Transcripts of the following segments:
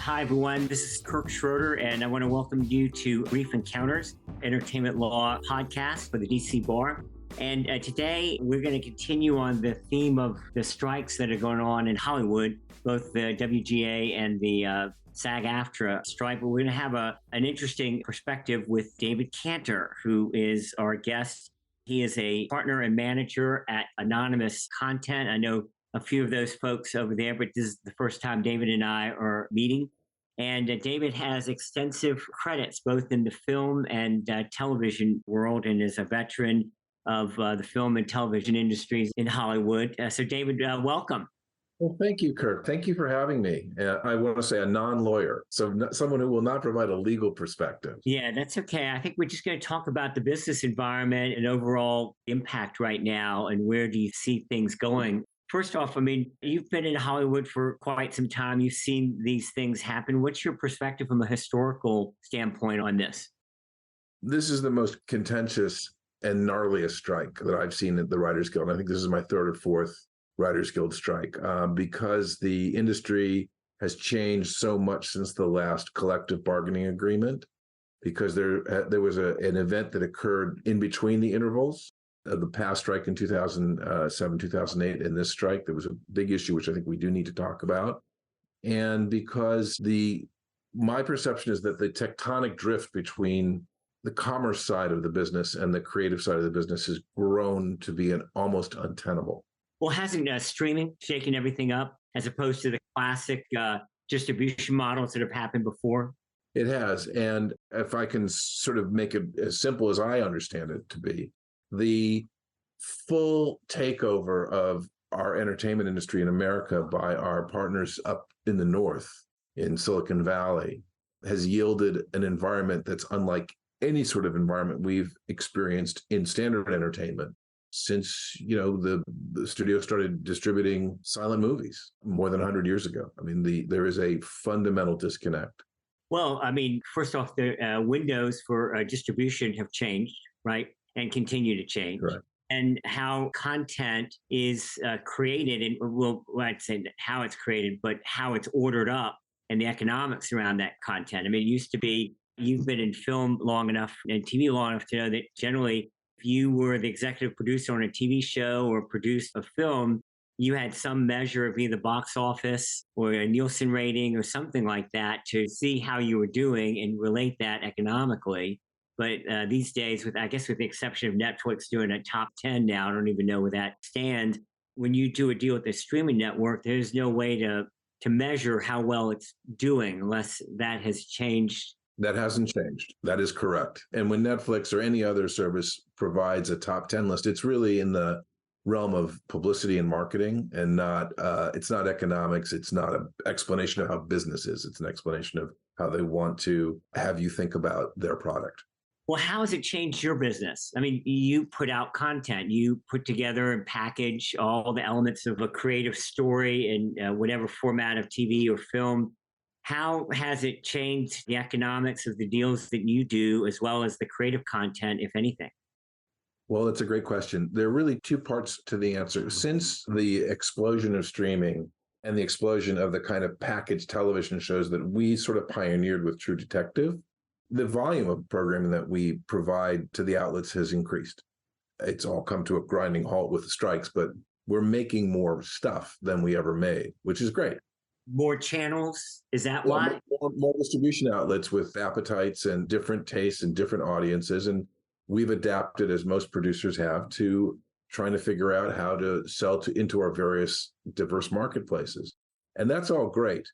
Hi, everyone. This is Kirk Schroder, and I want to welcome you to Brief Encounters, entertainment law podcast for the DC Bar. And today we're going to continue on the theme of the strikes that are going on in Hollywood, both the WGA and the SAG-AFTRA strike. But we're going to have an interesting perspective with David Kanter, who is our guest. He is a partner and manager at Anonymous Content. I know a few of those folks over there, but this is the first time David and I are meeting. And David has extensive credits both in the film and television world, and is a veteran of the film and television industries in Hollywood. So David, welcome. Well, thank you, Kirk. Thank you for having me. I want to say a non-lawyer, so someone who will not provide a legal perspective. Yeah, that's okay. I think we're just going to talk about the business environment and overall impact right now, and where do you see things going? First off, I mean, you've been in Hollywood for quite some time. You've seen these things happen. What's your perspective from a historical standpoint on this? This is the most contentious and gnarliest strike that I've seen at the Writers Guild. I think this is my third or fourth Writers Guild strike because the industry has changed so much since the last collective bargaining agreement, because there was an event that occurred in between the intervals of the past strike in 2007, 2008, and this strike. There was a big issue, which I think we do need to talk about. And because my perception is that the tectonic drift between the commerce side of the business and the creative side of the business has grown to be almost untenable. Well, hasn't streaming shaken everything up as opposed to the classic distribution models that have happened before? It has. And if I can sort of make it as simple as I understand it to be, the full takeover of our entertainment industry in America by our partners up in the north, in Silicon Valley, has yielded an environment that's unlike any sort of environment we've experienced in standard entertainment since, the studio started distributing silent movies more than 100 years ago. I mean, there is a fundamental disconnect. Well, I mean, first off, the windows for distribution have changed, right? And continue to change. Right. And how content is created, and I'd say how it's created, but how it's ordered up and the economics around that content. I mean, it used to be, you've been in film long enough and TV long enough to know that generally, if you were the executive producer on a TV show or produced a film, you had some measure of either box office or a Nielsen rating or something like that to see how you were doing and relate that economically. But these days, with the exception of Netflix doing a top 10 now, I don't even know where that stands. When you do a deal with the streaming network, there's no way to measure how well it's doing unless that has changed. That hasn't changed. That is correct. And when Netflix or any other service provides a top 10 list, it's really in the realm of publicity and marketing, and it's not economics. It's not an explanation of how business is. It's an explanation of how they want to have you think about their product. Well, how has it changed your business? I mean, you put out content, you put together and package all the elements of a creative story in whatever format of TV or film. How has it changed the economics of the deals that you do, as well as the creative content, if anything? Well, that's a great question. There are really two parts to the answer. Since the explosion of streaming and the explosion of the kind of packaged television shows that we sort of pioneered with True Detective, the volume of programming that we provide to the outlets has increased. It's all come to a grinding halt with the strikes, but we're making more stuff than we ever made, which is great. More channels? Is that why? More distribution outlets with appetites and different tastes and different audiences. And we've adapted, as most producers have, to trying to figure out how to sell into our various diverse marketplaces. And that's all great.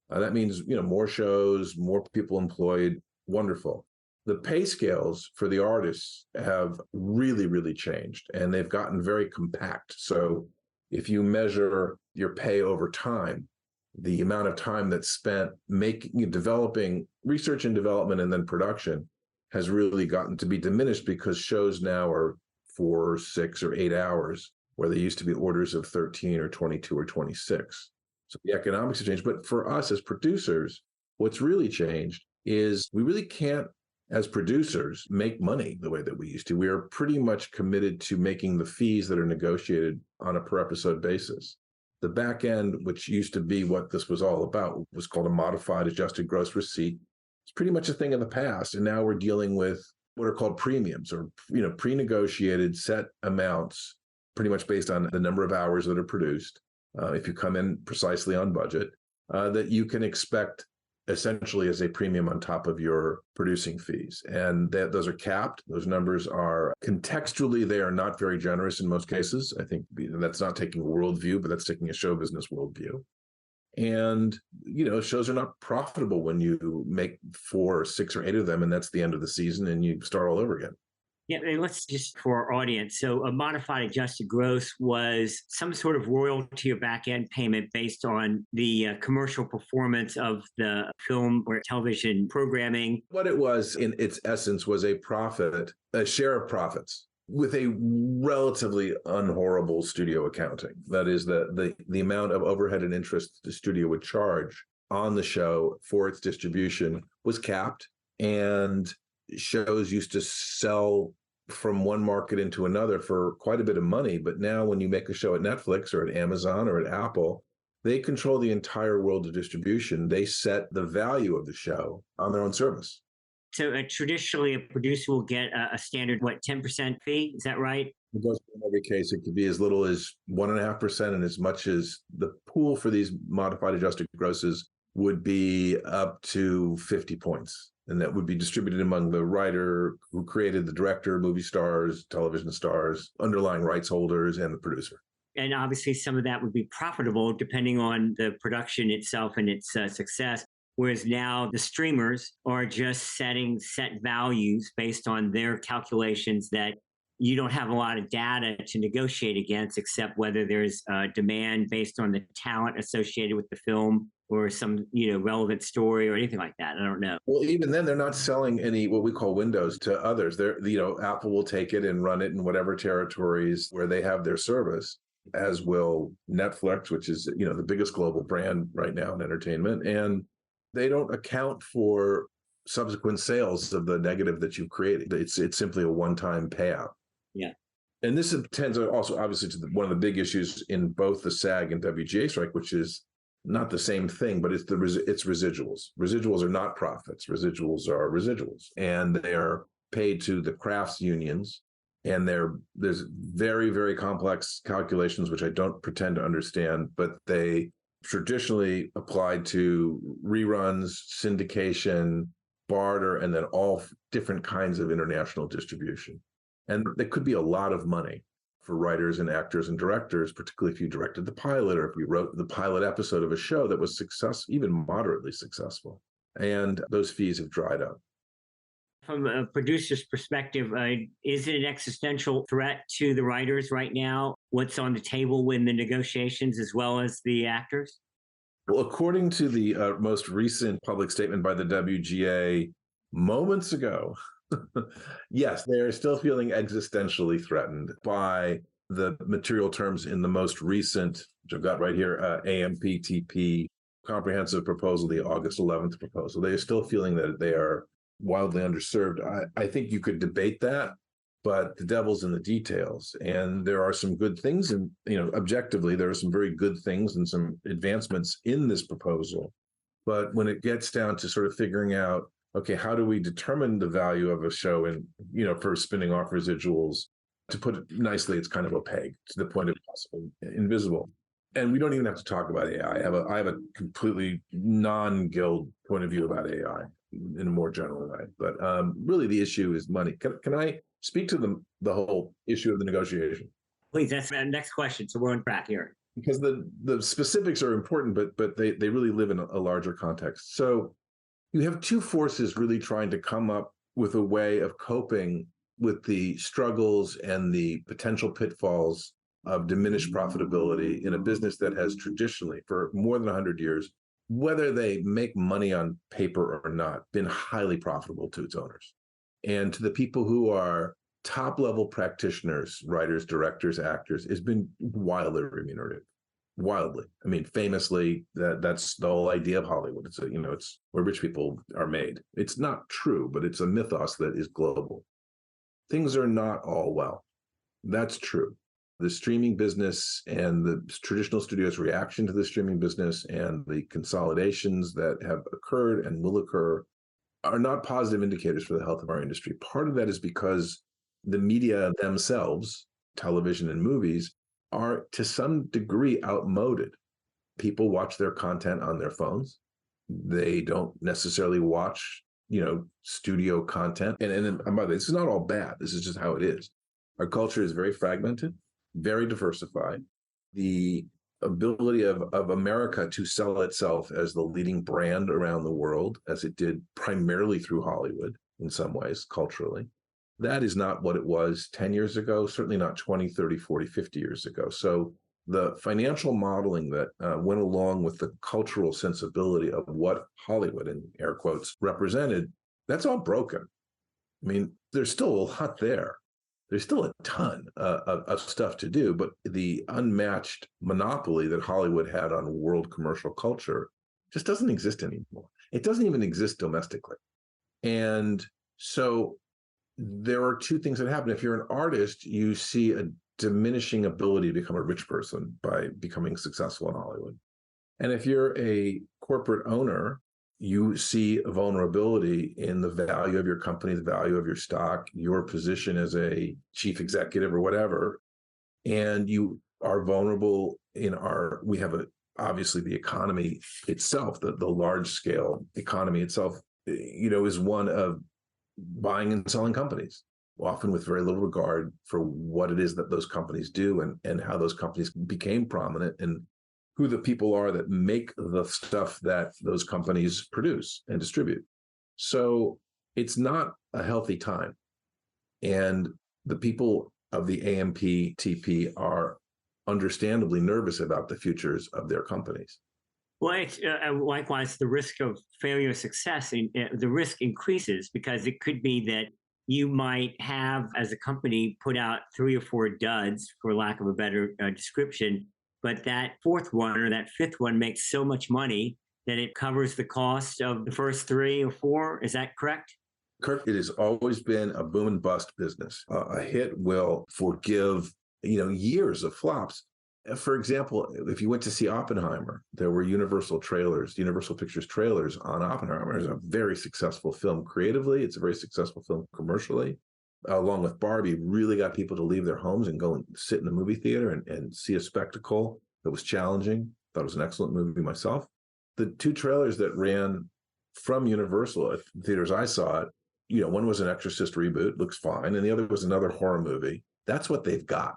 That means, more shows, more people employed. Wonderful. The pay scales for the artists have really, really changed, and they've gotten very compact. So if you measure your pay over time, the amount of time that's spent developing research and development and then production has really gotten to be diminished, because shows now are 4, 6, or 8 hours, where they used to be orders of 13 or 22 or 26. So the economics have changed. But for us as producers, what's really changed is we really can't, as producers, make money the way that we used to. We are pretty much committed to making the fees that are negotiated on a per episode basis. The back end, which used to be what this was all about, was called a modified adjusted gross receipt. It's pretty much a thing of the past. And now we're dealing with what are called premiums, or pre-negotiated set amounts, pretty much based on the number of hours that are produced. If you come in precisely on budget, that you can expect essentially as a premium on top of your producing fees. And those are capped. Those numbers are contextually, they are not very generous in most cases. I think that's not taking a worldview, but that's taking a show business worldview. And, shows are not profitable when you make 4 or 6 or 8 of them, and that's the end of the season and you start all over again. Yeah, and let's just for our audience. So, a modified adjusted gross was some sort of royalty or back end payment based on the commercial performance of the film or television programming. What it was, in its essence, was a profit, a share of profits with a relatively unhorrible studio accounting. That is, the amount of overhead and interest the studio would charge on the show for its distribution was capped, and shows used to sell from one market into another for quite a bit of money. But now when you make a show at Netflix or at Amazon or at Apple, they control the entire world of distribution. They set the value of the show on their own service. So traditionally, a producer will get a standard, 10% fee? Is that right? It goes in every case. It could be as little as 1.5%, and as much as the pool for these modified adjusted grosses would be up to 50 points. And that would be distributed among the writer who created, the director, movie stars, television stars, underlying rights holders, and the producer. And obviously, some of that would be profitable depending on the production itself and its success. Whereas now the streamers are just setting set values based on their calculations that you don't have a lot of data to negotiate against, except whether there's demand based on the talent associated with the film or some relevant story or anything like that. I don't know. Well, even then, they're not selling any what we call windows to others. They're Apple will take it and run it in whatever territories where they have their service, as will Netflix, which is the biggest global brand right now in entertainment, and they don't account for subsequent sales of the negative that you've created. It's simply a one-time payout. Yeah. And this tends also obviously to one of the big issues in both the SAG and WGA strike, which is not the same thing, but it's residuals. Residuals are not profits. Residuals are residuals, and they are paid to the crafts unions. And there's very, very complex calculations, which I don't pretend to understand, but they traditionally applied to reruns, syndication, barter, and then all different kinds of international distribution. And there could be a lot of money for writers and actors and directors, particularly if you directed the pilot or if you wrote the pilot episode of a show that was successful, even moderately successful. And those fees have dried up. From a producer's perspective, is it an existential threat to the writers right now? What's on the table in the negotiations as well as the actors? Well, according to the most recent public statement by the WGA moments ago, yes, they are still feeling existentially threatened by the material terms in the most recent, which I've got right here, AMPTP comprehensive proposal, the August 11th proposal. They are still feeling that they are wildly underserved. I think you could debate that, but the devil's in the details. And there are some good things, and objectively, there are some very good things and some advancements in this proposal. But when it gets down to sort of figuring out, okay, how do we determine the value of a show and, for spinning off residuals? To put it nicely, it's kind of opaque to the point of possibly invisible. And we don't even have to talk about AI. I have a completely non-guild point of view about AI in a more general way. But really, the issue is money. Can I speak to the whole issue of the negotiation? Please, that's the next question. So we're on track here. Because the specifics are important, but they really live in a larger context. So you have two forces really trying to come up with a way of coping with the struggles and the potential pitfalls of diminished profitability in a business that has traditionally, for more than 100 years, whether they make money on paper or not, been highly profitable to its owners. And to the people who are top-level practitioners, writers, directors, actors, has been wildly remunerative. Wildly. I mean, famously, that's the whole idea of Hollywood. It's where rich people are made. It's not true, but it's a mythos that is global. Things are not all well. That's true. The streaming business and the traditional studios' reaction to the streaming business and the consolidations that have occurred and will occur are not positive indicators for the health of our industry. Part of that is because the media themselves, television and movies, are to some degree outmoded. People watch their content on their phones. They don't necessarily watch, studio content. And by the way, this is not all bad. This is just how it is. Our culture is very fragmented, very diversified. The ability of America to sell itself as the leading brand around the world, as it did primarily through Hollywood in some ways, culturally, that is not what it was 10 years ago, certainly not 20, 30, 40, 50 years ago. So the financial modeling that went along with the cultural sensibility of what Hollywood, in air quotes, represented, that's all broken. I mean, there's still a lot there. There's still a ton of stuff to do, but the unmatched monopoly that Hollywood had on world commercial culture just doesn't exist anymore. It doesn't even exist domestically. And so there are two things that happen. If you're an artist, you see a diminishing ability to become a rich person by becoming successful in Hollywood. And if you're a corporate owner, you see a vulnerability in the value of your company, the value of your stock, your position as a chief executive or whatever. And you are vulnerable we have obviously the economy itself, the large scale economy itself, is one of buying and selling companies, often with very little regard for what it is that those companies do and how those companies became prominent and who the people are that make the stuff that those companies produce and distribute. So it's not a healthy time. And the people of the AMPTP are understandably nervous about the futures of their companies. Well, it's, likewise, the risk of failure or success, the risk increases because it could be that you might have, as a company, put out 3 or 4 duds, for lack of a better description, but that fourth one or that fifth one makes so much money that it covers the cost of the first 3 or 4. Is that correct? Kirk, it has always been a boom and bust business. A hit will forgive, years of flops. For example, if you went to see Oppenheimer, there were Universal Pictures trailers on Oppenheimer. It's a very successful film creatively. It's a very successful film commercially. Along with Barbie, really got people to leave their homes and go and sit in the movie theater and see a spectacle that was challenging. Thought it was an excellent movie myself. The 2 trailers that ran from Universal at theaters I saw it, one was an Exorcist reboot, looks fine, and the other was another horror movie. That's what they've got.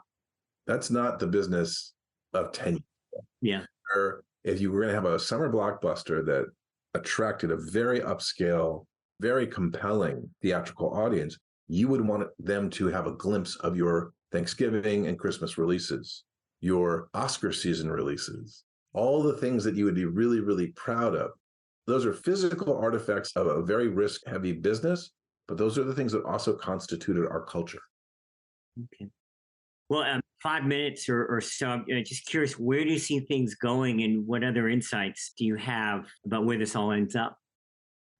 That's not the business of 10 years ago. Yeah. Or if you were going to have a summer blockbuster that attracted a very upscale, very compelling theatrical audience, you would want them to have a glimpse of your Thanksgiving and Christmas releases, your Oscar season releases, all the things that you would be really, really proud of. Those are physical artifacts of a very risk-heavy business, but those are the things that also constituted our culture. Okay. Well, 5 minutes or so, I'm just curious, where do you see things going and what other insights do you have about where this all ends up?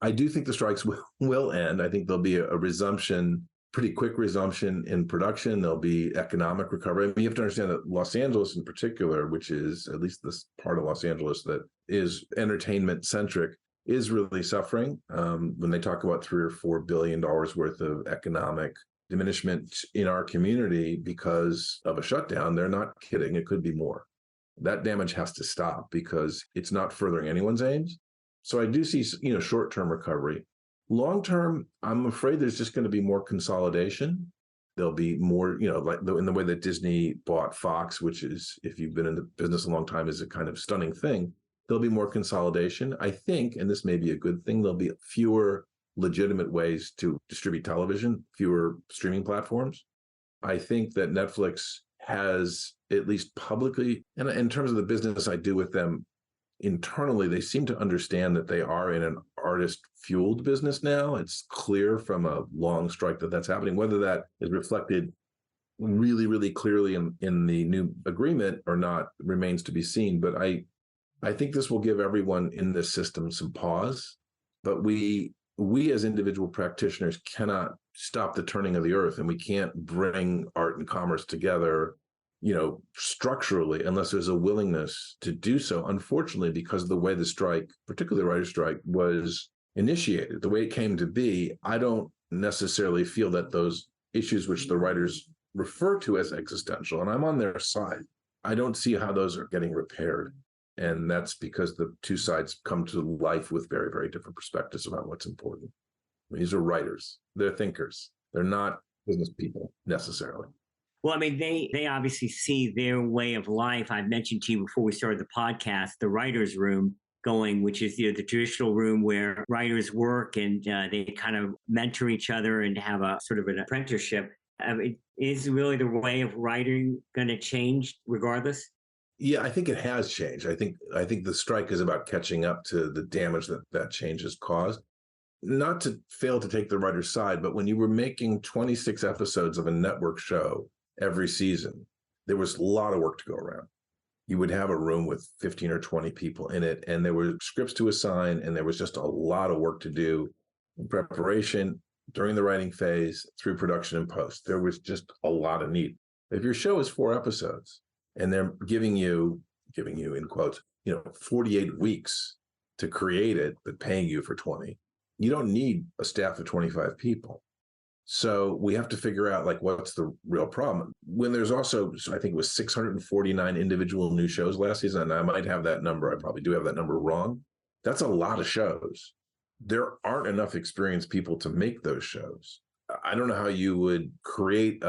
I do think the strikes will end. I think there'll be a resumption, pretty quick resumption in production. There'll be economic recovery. I mean, you have to understand that Los Angeles in particular, which is at least this part of Los Angeles that is entertainment centric, is really suffering. When they talk about $3 or $4 billion worth of economic diminishment in our community because of a shutdown, they're not kidding. It could be more. That damage has to stop because it's not furthering anyone's aims. So I do see, short-term recovery. Long-term, I'm afraid there's just going to be more consolidation. There'll be more, like in the way that Disney bought Fox, which is, if you've been in the business a long time, is a kind of stunning thing. There'll be more consolidation. I think, and this may be a good thing, there'll be fewer legitimate ways to distribute television, fewer streaming platforms. I think that Netflix has, at least publicly, and in terms of the business I do with them, internally, they seem to understand that they are in an artist-fueled business now. It's clear from a long strike that that's happening. Whether that is reflected really, really clearly in the new agreement or not remains to be seen. But I think this will give everyone in this system some pause. But we as individual practitioners cannot stop the turning of the earth, and we can't bring art and commerce together structurally, unless there's a willingness to do so. Unfortunately, because of the way the strike, particularly the writer's strike, was initiated, the way it came to be, I don't necessarily feel that those issues which the writers refer to as existential, and I'm on their side, I don't see how those are getting repaired. And that's because the two sides come to life with very, very different perspectives about what's important. These are writers. They're thinkers. They're not business people necessarily. Well, I mean, they obviously see their way of life. I've mentioned to you before we started the podcast, the writer's room going, which is the traditional room where writers work and they kind of mentor each other and have a sort of an apprenticeship. Is really the way of writing going to change regardless? Yeah, I think it has changed. I think the strike is about catching up to the damage that change has caused. Not to fail to take the writer's side, but when you were making 26 episodes of a network show every season, there was a lot of work to go around. You would have a room with 15 or 20 people in it, and there were scripts to assign, and there was just a lot of work to do in preparation, during the writing phase, through production and post. There was just a lot of need. If your show is 4 episodes and they're giving you in quotes, 48 weeks to create it, but paying you for 20, you don't need a staff of 25 people. So we have to figure out what's the real problem. When there's also, I think it was 649 individual new shows last season, and I might have that number, I probably do have that number wrong. That's a lot of shows. There aren't enough experienced people to make those shows. I don't know how you would create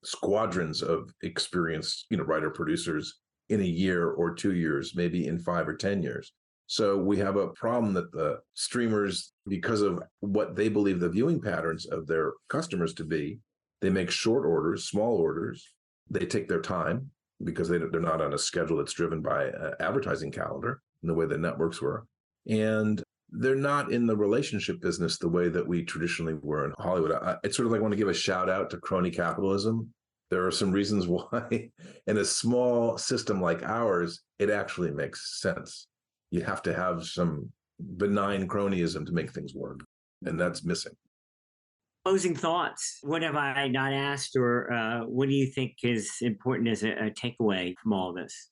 squadrons of experienced, writer producers in a year or 2 years, maybe in 5 or 10 years. So we have a problem that the streamers, because of what they believe the viewing patterns of their customers to be, they make short orders, small orders. They take their time because they're not on a schedule that's driven by an advertising calendar in the way the networks were. And they're not in the relationship business the way that we traditionally were in Hollywood. It's sort of want to give a shout out to crony capitalism. There are some reasons why in a small system like ours, it actually makes sense. You have to have some benign cronyism to make things work, and that's missing. Closing thoughts. What have I not asked, or what do you think is important as a takeaway from all this?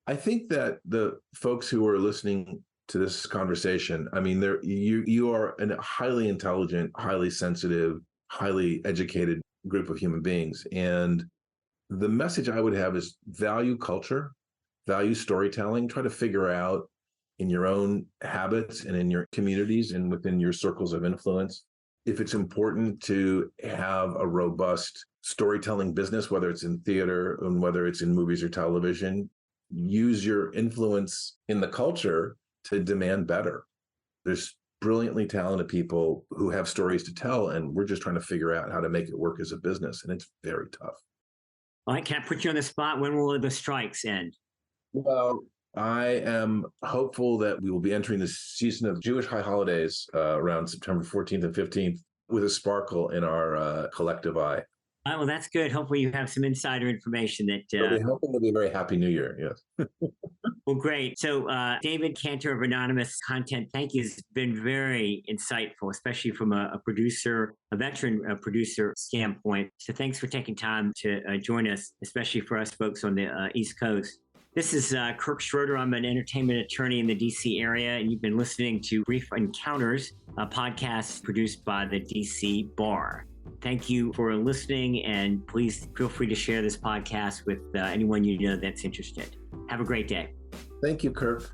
I think that the folks who are listening to this conversation, I mean, you are a highly intelligent, highly sensitive, highly educated group of human beings. And the message I would have is value culture, value storytelling, try to figure out in your own habits and in your communities and within your circles of influence, if it's important to have a robust storytelling business, whether it's in theater and whether it's in movies or television, use your influence in the culture to demand better. There's brilliantly talented people who have stories to tell, and we're just trying to figure out how to make it work as a business, and it's very tough. All right, can I put you on the spot? When will the strikes end? Well, I am hopeful that we will be entering the season of Jewish high holidays around September 14th and 15th with a sparkle in our collective eye. Well, that's good. Hopefully you have some insider information that... We're hoping it'll be a very happy new year, yes. Well, great. So David Kanter of Anonymous Content, thank you. It's been very insightful, especially from a veteran producer standpoint. So thanks for taking time to join us, especially for us folks on the East Coast. This is Kirk Schroder. I'm an entertainment attorney in the DC area, and you've been listening to Brief Encounters, a podcast produced by the DC Bar. Thank you for listening, and please feel free to share this podcast with anyone you know that's interested. Have a great day. Thank you, Kirk.